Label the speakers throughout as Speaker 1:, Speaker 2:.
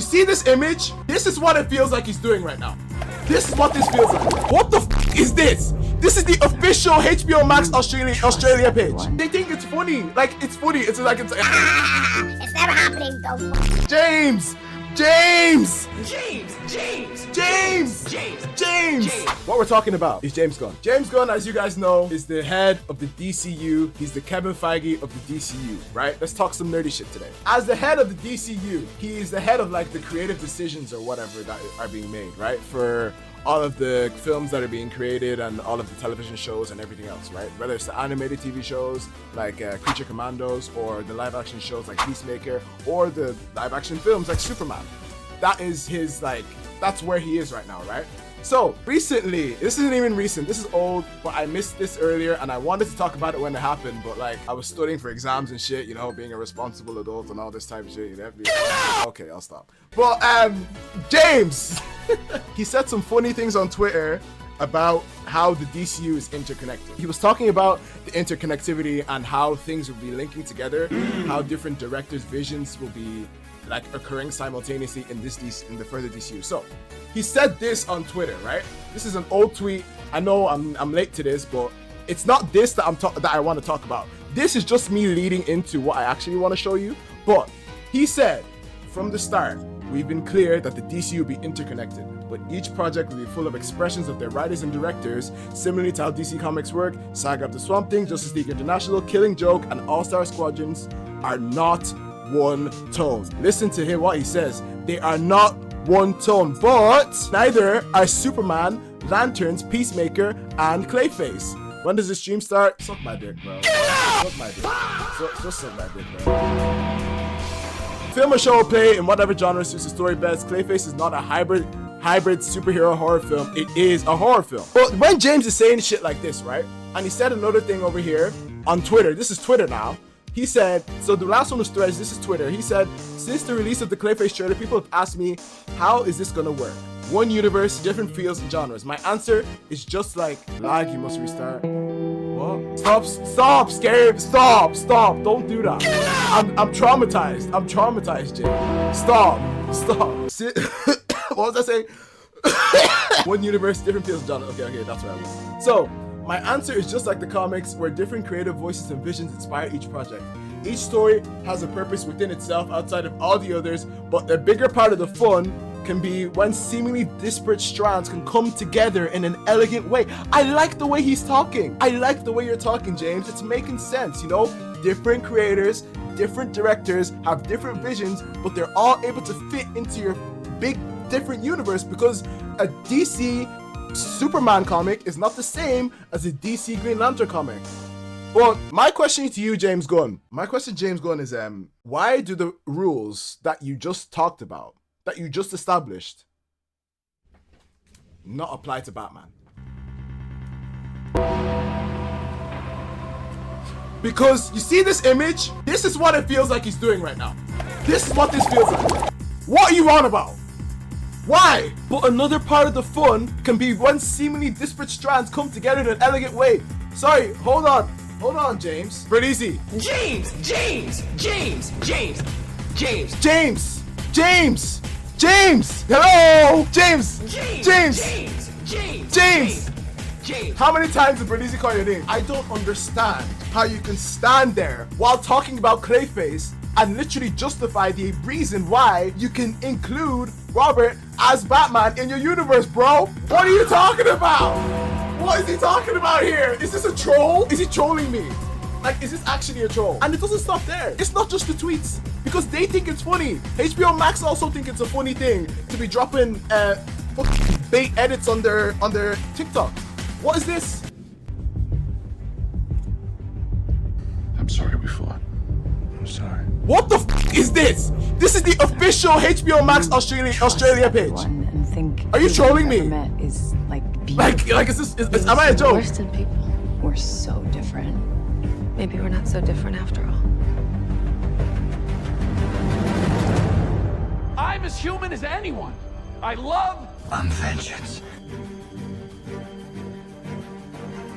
Speaker 1: You see this image? This is what it feels like he's doing right now. This is what this feels like. What the f is this? This is the official HBO Max Australia page. They think it's funny. Like, it's funny. It's like, it's
Speaker 2: never happening, though.
Speaker 1: James! What we're talking about is James Gunn. James Gunn, as you guys know, is the head of the DCU. He's the Kevin Feige of the DCU, right? Let's talk some nerdy shit today. As the head of the DCU, he is the head of like the creative decisions or whatever that are being made, right? For all of the films that are being created and all of the television shows and everything else, right? Whether it's the animated TV shows like Creature Commandos, or the live action shows like Peacemaker, or the live action films like Superman. That is his, like, that's where he is right now, right? So recently, this isn't even recent, this is old, but I missed this earlier and I wanted to talk about it when it happened, but like I was studying for exams and shit, you know, being a responsible adult and all this type of shit, you know? Okay, I'll stop. But James, he said some funny things on Twitter about how the DCU is interconnected. He was talking about the interconnectivity and how things will be linking together, how different directors' visions will be like occurring simultaneously in the further DCU. So he said this on Twitter, right? This is an old tweet. I know I'm late to this, but it's not this that I want to talk about. This is just me leading into what I actually want to show you. But he said, from the start, we've been clear that the DCU will be interconnected, but each project will be full of expressions of their writers and directors, similarly to how DC Comics work. Saga of the Swamp Thing, Justice League International, Killing Joke, and All-Star Squadrons are not one tone. Listen to him, what he says. They are not one tone, but neither are Superman, Lanterns, Peacemaker, and Clayface. When does the stream start? Suck my dick, bro. Suck my dick. Just suck my dick, bro. Film or show or play in whatever genre suits the story best. Clayface is not a hybrid superhero horror film. It is a horror film. But when James is saying shit like this, right? And he said another thing over here on Twitter. This is Twitter now. He said, so the last one was Threads, this is Twitter. He said, since the release of the Clayface trailer, people have asked me, how is this gonna work? One universe, different feels and genres. My answer is just like, lag, you must restart. What? Stop, scared, stop, don't do that. I'm traumatized, Jay. Stop. What was I saying? One universe, different feels and genres. Okay, that's what I was. So, my answer is just like the comics, where different creative voices and visions inspire each project. Each story has a purpose within itself outside of all the others, but the bigger part of the fun can be when seemingly disparate strands can come together in an elegant way. I like the way he's talking. I like the way you're talking, James. It's making sense, you know? Different creators, different directors have different visions, but they're all able to fit into your big different universe, because a DC Superman comic is not the same as a DC Green Lantern comic. But my question to you, James Gunn, is why do the rules that you just talked about, that you just established, not apply to Batman? Because you see this image? This is what it feels like he's doing right now. This is what this feels like. What are you on about? Why? But another part of the fun can be when seemingly disparate strands come together in an elegant way. Sorry, hold on, James. Breathe easy. James. Hello, James. How many times did Bernice call your name? I don't understand how you can stand there while talking about Clayface and literally justify the reason why you can include Robert as Batman in your universe, bro. What are you talking about? What is he talking about here? Is this a troll? Is he trolling me? Like, is this actually a troll? And it doesn't stop there. It's not just the tweets, because they think it's funny. HBO Max also think it's a funny thing to be dropping fucking bait edits on their TikTok. What is this?
Speaker 3: I'm sorry we fought. I'm sorry.
Speaker 1: What the f is this? This is the official HBO Max Australia page. Are you trolling me?
Speaker 4: Is like
Speaker 1: am I a joke?
Speaker 4: Worse than people. We're so different. Maybe we're not so different after all.
Speaker 5: I'm as human as anyone. I love
Speaker 3: vengeance.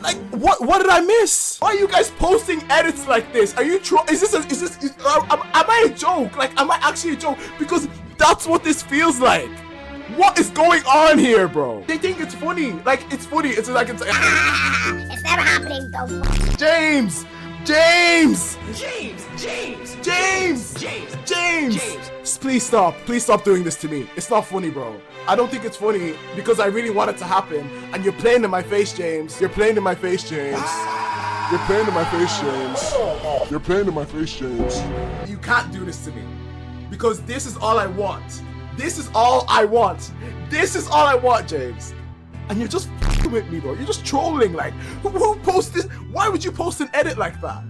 Speaker 1: Like, what did I miss? Why are you guys posting edits like this? Are you am I a joke? Like, am I actually a joke? Because That's what this feels like. What is going on here, bro? They think it's funny. Like, it's funny. It's like, it's
Speaker 2: It's never happening, don't fuck.
Speaker 1: James! James!
Speaker 6: James! James!
Speaker 1: James!
Speaker 6: James!
Speaker 1: James!
Speaker 6: James!
Speaker 1: Please stop. Please stop doing this to me. It's not funny, bro. I don't think it's funny because I really want it to happen. And you're playing in my face, James. You're playing in my face, James. You're playing in my face, James. You're playing in my face, James. You can't do this to me because this is all I want. This is all I want. This is all I want, James. And you're just f***ing with me, bro. You're just trolling. Like, who posts this? Why would you post an edit like that?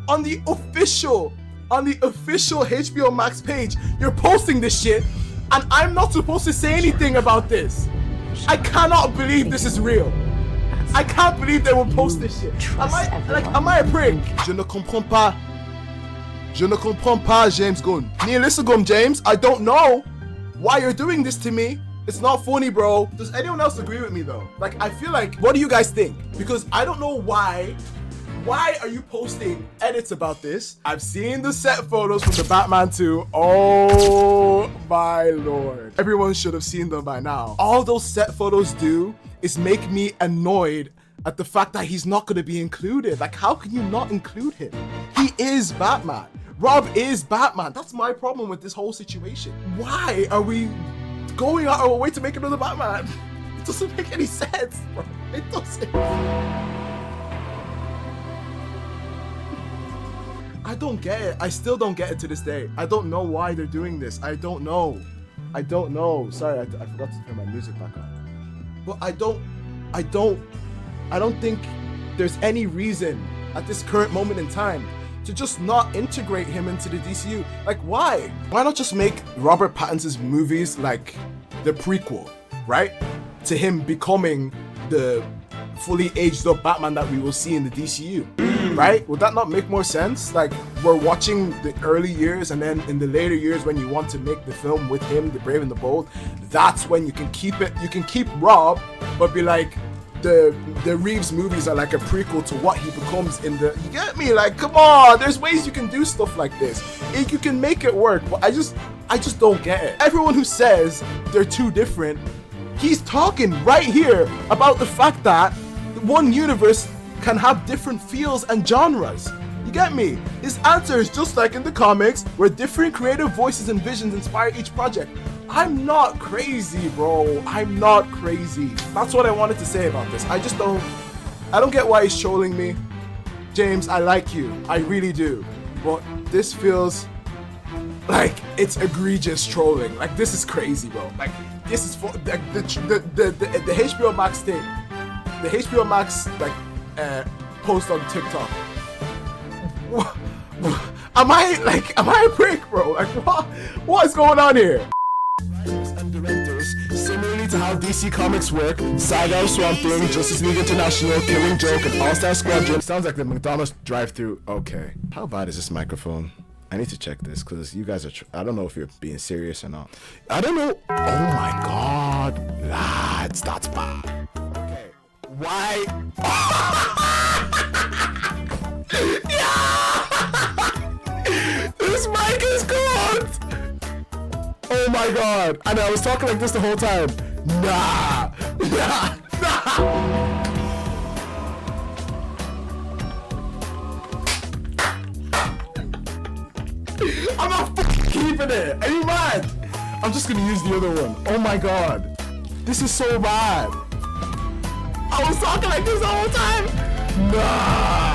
Speaker 1: On the official HBO Max page, you're posting this shit, and I'm not supposed to say anything about this. I cannot believe this is real. I can't believe they would post this shit. Am I a prick? Je ne comprends pas. Je ne comprends pas, James Gunn. Listen, James, I don't know why you're doing this to me. It's not funny, bro. Does anyone else agree with me, though? Like, I feel like, what do you guys think? Because I don't know why. Why are you posting edits about this? I've seen the set photos from the Batman 2. Oh my lord. Everyone should have seen them by now. All those set photos do is make me annoyed at the fact that he's not going to be included. Like, how can you not include him? He is Batman. Rob is Batman. That's my problem with this whole situation. Why are we going out of our way to make another Batman? It doesn't make any sense, bro. It doesn't. I don't get it. I still don't get it to this day. I don't know why they're doing this. I don't know. Sorry, I forgot to turn my music back on. But I don't think there's any reason at this current moment in time to just not integrate him into the DCU. Like, why? Why not just make Robert Pattinson's movies like the prequel, right? To him becoming the fully aged up Batman that we will see in the DCU, right? Would that not make more sense? Like, we're watching the early years, and then in the later years when you want to make the film with him, the Brave and the Bold, that's when you can keep it. You can keep Rob, but be like, the Reeves movies are like a prequel to what he becomes in the, you get me? Like, come on, there's ways you can do stuff like this. You can make it work, but I just don't get it. Everyone who says they're too different, he's talking right here about the fact that one universe can have different feels and genres. You get me? His answer is just like in the comics, where different creative voices and visions inspire each project. I'm not crazy, bro. I'm not crazy. That's what I wanted to say about this. I don't get why he's trolling me. James, I like you. I really do. But this feels like it's egregious trolling. Like, this is crazy, bro. Like, this is for the HBO Max thing. The HBO Max post on TikTok. Am I a prick, bro? Like, what is going on here? And directors, similarly to how DC Comics work, Saga, Swamp Thing, Justice League International, Killing Joke, and All-Star Squadron. Sounds like the McDonald's drive-thru. Okay. How bad is this microphone? I need to check this because you guys are. I don't know if you're being serious or not. I don't know. Oh my god, lads, that's bad. Okay. Why? Yeah! This mic is gone! Oh my god. And I was talking like this the whole time. Nah. I'm not keeping it. Are you mad? I'm just gonna use the other one. Oh my god. This is so bad. I was talking like this the whole time. Nah.